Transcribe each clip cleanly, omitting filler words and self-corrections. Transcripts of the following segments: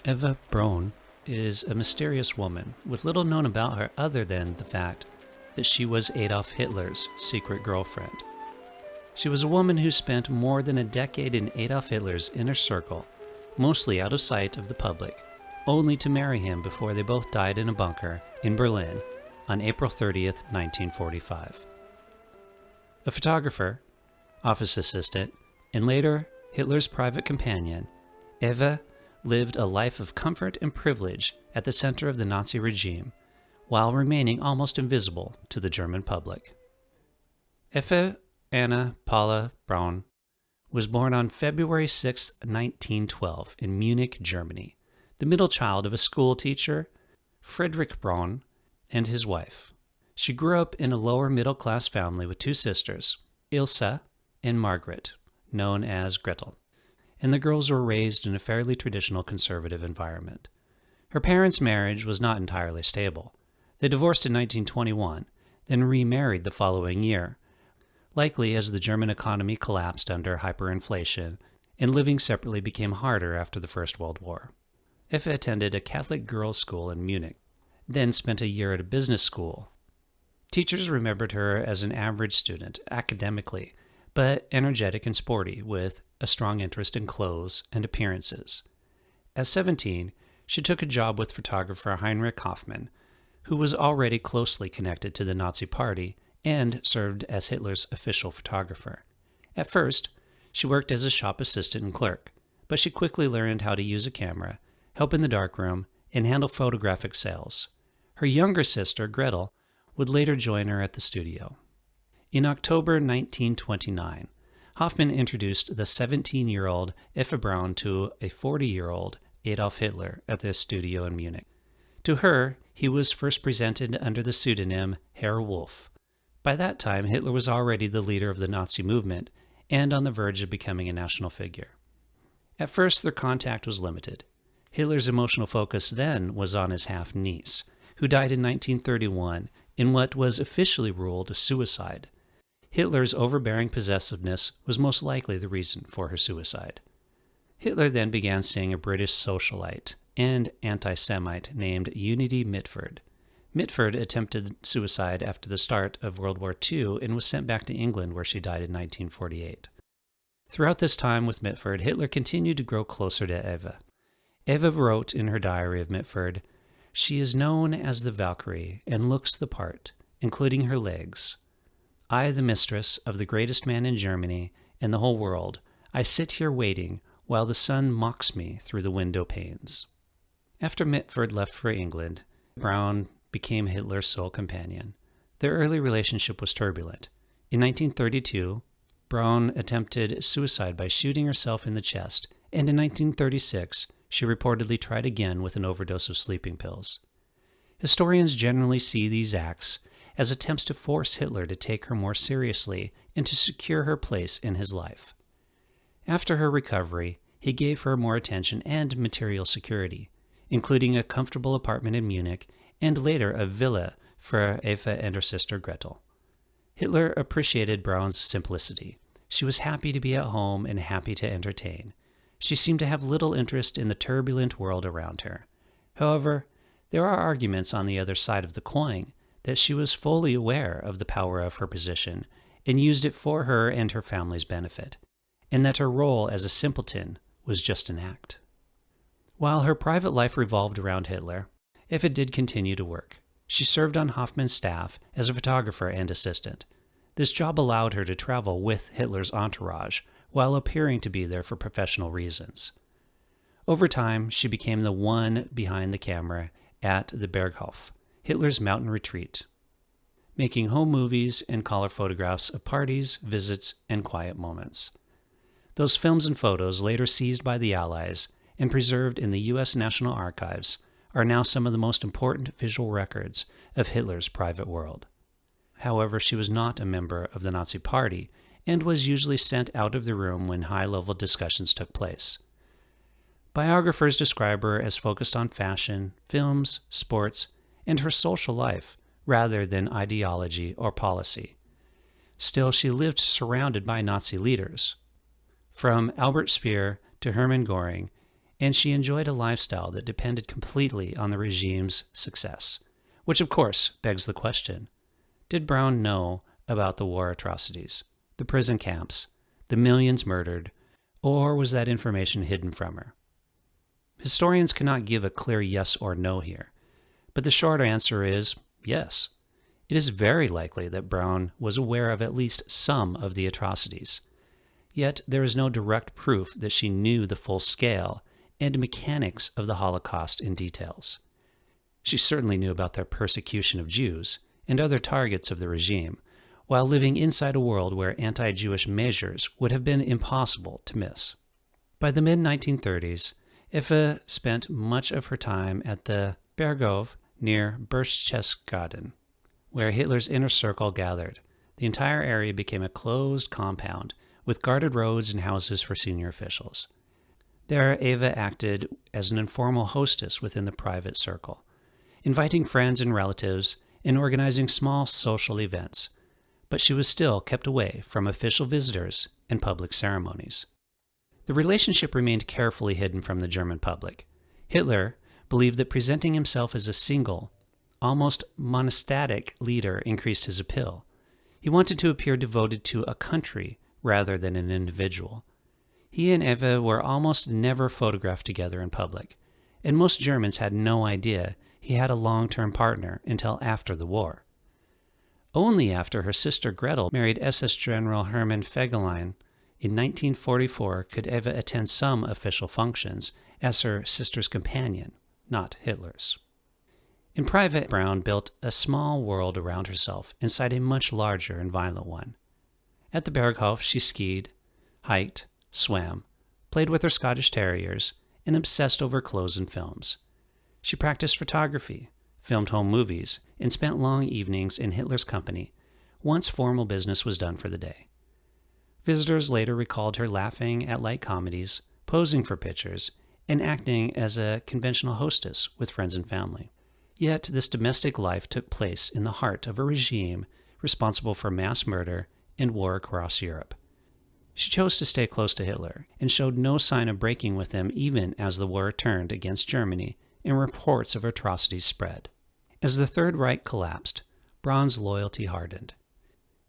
Eva Braun is a mysterious woman with little known about her other than the fact that she was Adolf Hitler's secret girlfriend. She was a woman who spent more than a decade in Adolf Hitler's inner circle, mostly out of sight of the public, only to marry him before they both died in a bunker in Berlin on April 30th, 1945. A photographer, office assistant, and later Hitler's private companion, Eva lived a life of comfort and privilege at the center of the Nazi regime, while remaining almost invisible to the German public. Eva Anna Paula Braun was born on February 6, 1912, in Munich, Germany, the middle child of a school teacher, Friedrich Braun, and his wife. She grew up in a lower middle-class family with two sisters, Ilse and Margaret, known as Gretel, and the girls were raised in a fairly traditional conservative environment. Her parents' marriage was not entirely stable. They divorced in 1921, then remarried the following year, likely as the German economy collapsed under hyperinflation and living separately became harder after the First World War. Eva attended a Catholic girls' school in Munich, then spent a year at a business school. Teachers remembered her as an average student academically, but energetic and sporty, with a strong interest in clothes and appearances. At 17, she took a job with photographer Heinrich Hoffmann, who was already closely connected to the Nazi Party and served as Hitler's official photographer. At first, she worked as a shop assistant and clerk, but she quickly learned how to use a camera, help in the darkroom, and handle photographic sales. Her younger sister, Gretel, would later join her at the studio. In October 1929, Hoffmann introduced the 17-year-old Eva Braun to a 40-year-old Adolf Hitler at the studio in Munich. To her, he was first presented under the pseudonym Herr Wolf. By that time, Hitler was already the leader of the Nazi movement and on the verge of becoming a national figure. At first, their contact was limited. Hitler's emotional focus then was on his half-niece, who died in 1931 in what was officially ruled a suicide. Hitler's overbearing possessiveness was most likely the reason for her suicide. Hitler then began seeing a British socialite and anti-Semite named Unity Mitford. Mitford attempted suicide after the start of World War II and was sent back to England, where she died in 1948. Throughout this time with Mitford, Hitler continued to grow closer to Eva. Eva wrote in her diary of Mitford, "She is known as the Valkyrie and looks the part, including her legs. I, the mistress of the greatest man in Germany and the whole world, I sit here waiting while the sun mocks me through the window panes." After Mitford left for England, Braun became Hitler's sole companion. Their early relationship was turbulent. In 1932, Braun attempted suicide by shooting herself in the chest, and in 1936, she reportedly tried again with an overdose of sleeping pills. Historians generally see these acts as attempts to force Hitler to take her more seriously and to secure her place in his life. After her recovery, he gave her more attention and material security, including a comfortable apartment in Munich and later a villa for Eva and her sister Gretel. Hitler appreciated Braun's simplicity. She was happy to be at home and happy to entertain. She seemed to have little interest in the turbulent world around her. However, there are arguments on the other side of the coin that she was fully aware of the power of her position and used it for her and her family's benefit, and that her role as a simpleton was just an act. While her private life revolved around Hitler, Eva did continue to work. She served on Hoffmann's staff as a photographer and assistant. This job allowed her to travel with Hitler's entourage while appearing to be there for professional reasons. Over time, she became the one behind the camera at the Berghof, Hitler's mountain retreat, making home movies and color photographs of parties, visits, and quiet moments. Those films and photos, later seized by the Allies and preserved in the U.S. National Archives, are now some of the most important visual records of Hitler's private world. However, she was not a member of the Nazi Party and was usually sent out of the room when high-level discussions took place. Biographers describe her as focused on fashion, films, sports, and her social life, rather than ideology or policy. Still, she lived surrounded by Nazi leaders. From Albert Speer to Hermann Göring, and she enjoyed a lifestyle that depended completely on the regime's success. Which, of course, begs the question, did Braun know about the war atrocities, the prison camps, the millions murdered, or was that information hidden from her? Historians cannot give a clear yes or no here, but the short answer is yes. It is very likely that Braun was aware of at least some of the atrocities. Yet there is no direct proof that she knew the full scale and mechanics of the Holocaust in details. She certainly knew about the persecution of Jews and other targets of the regime, while living inside a world where anti-Jewish measures would have been impossible to miss. By the mid-1930s, Eva spent much of her time at the Berghof near Berchtesgaden, where Hitler's inner circle gathered. The entire area became a closed compound, with guarded roads and houses for senior officials. There, Eva acted as an informal hostess within the private circle, inviting friends and relatives and organizing small social events, but she was still kept away from official visitors and public ceremonies. The relationship remained carefully hidden from the German public. Hitler believed that presenting himself as a single, almost monastic leader increased his appeal. He wanted to appear devoted to a country rather than an individual. He and Eva were almost never photographed together in public, and most Germans had no idea he had a long-term partner until after the war. Only after her sister Gretel married SS General Hermann Fegelein in 1944 could Eva attend some official functions as her sister's companion, not Hitler's. In private, Braun built a small world around herself inside a much larger and violent one. At the Berghof, she skied, hiked, swam, played with her Scottish terriers, and obsessed over clothes and films. She practiced photography, filmed home movies, and spent long evenings in Hitler's company once formal business was done for the day. Visitors later recalled her laughing at light comedies, posing for pictures, and acting as a conventional hostess with friends and family. Yet this domestic life took place in the heart of a regime responsible for mass murder and war across Europe. She chose to stay close to Hitler and showed no sign of breaking with him even as the war turned against Germany and reports of atrocities spread. As the Third Reich collapsed, Braun's loyalty hardened.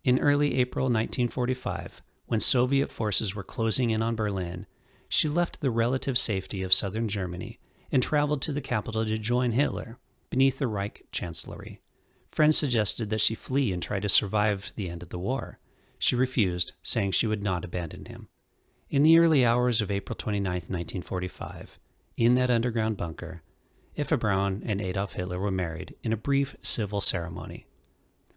In early April 1945, when Soviet forces were closing in on Berlin, she left the relative safety of southern Germany and traveled to the capital to join Hitler beneath the Reich Chancellery. Friends suggested that she flee and try to survive the end of the war. She refused, saying she would not abandon him. In the early hours of April 29, 1945, in that underground bunker, Eva Braun and Adolf Hitler were married in a brief civil ceremony,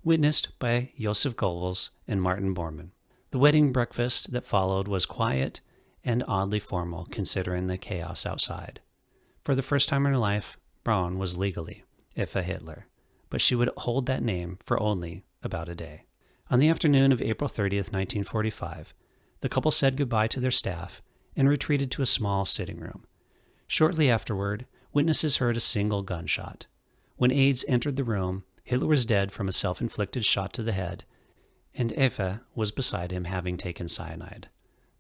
witnessed by Josef Goebbels and Martin Bormann. The wedding breakfast that followed was quiet and oddly formal considering the chaos outside. For the first time in her life, Braun was legally Eva Hitler, but she would hold that name for only about a day. On the afternoon of April 30th, 1945, the couple said goodbye to their staff and retreated to a small sitting room. Shortly afterward, witnesses heard a single gunshot. When aides entered the room, Hitler was dead from a self-inflicted shot to the head, and Eva was beside him, having taken cyanide.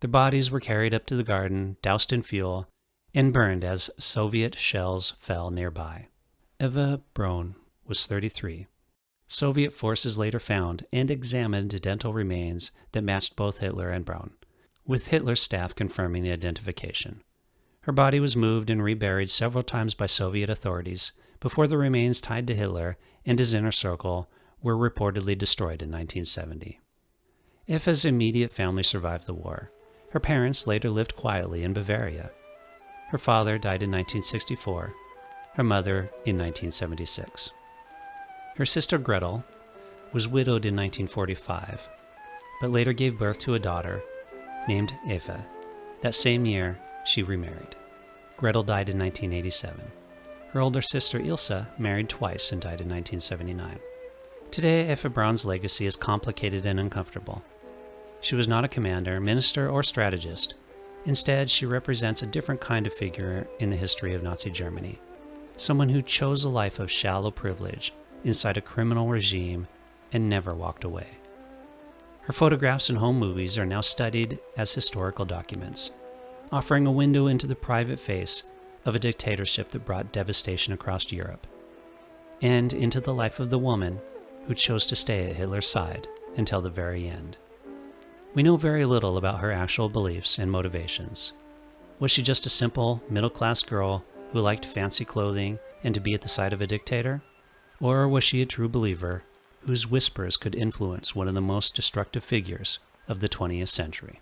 Their bodies were carried up to the garden, doused in fuel, and burned as Soviet shells fell nearby. Eva Braun was 33. Soviet forces later found and examined dental remains that matched both Hitler and Braun, with Hitler's staff confirming the identification. Her body was moved and reburied several times by Soviet authorities before the remains tied to Hitler and his inner circle were reportedly destroyed in 1970. Eva's immediate family survived the war. Her parents later lived quietly in Bavaria. Her father died in 1964, her mother in 1976. Her sister Gretel was widowed in 1945, but later gave birth to a daughter named Eva. That same year, she remarried. Gretel died in 1987. Her older sister Ilse married twice and died in 1979. Today, Eva Braun's legacy is complicated and uncomfortable. She was not a commander, minister, or strategist. Instead, she represents a different kind of figure in the history of Nazi Germany, someone who chose a life of shallow privilege inside a criminal regime and never walked away. Her photographs and home movies are now studied as historical documents, offering a window into the private face of a dictatorship that brought devastation across Europe, and into the life of the woman who chose to stay at Hitler's side until the very end. We know very little about her actual beliefs and motivations. Was she just a simple, middle-class girl who liked fancy clothing and to be at the side of a dictator? Or was she a true believer whose whispers could influence one of the most destructive figures of the 20th century?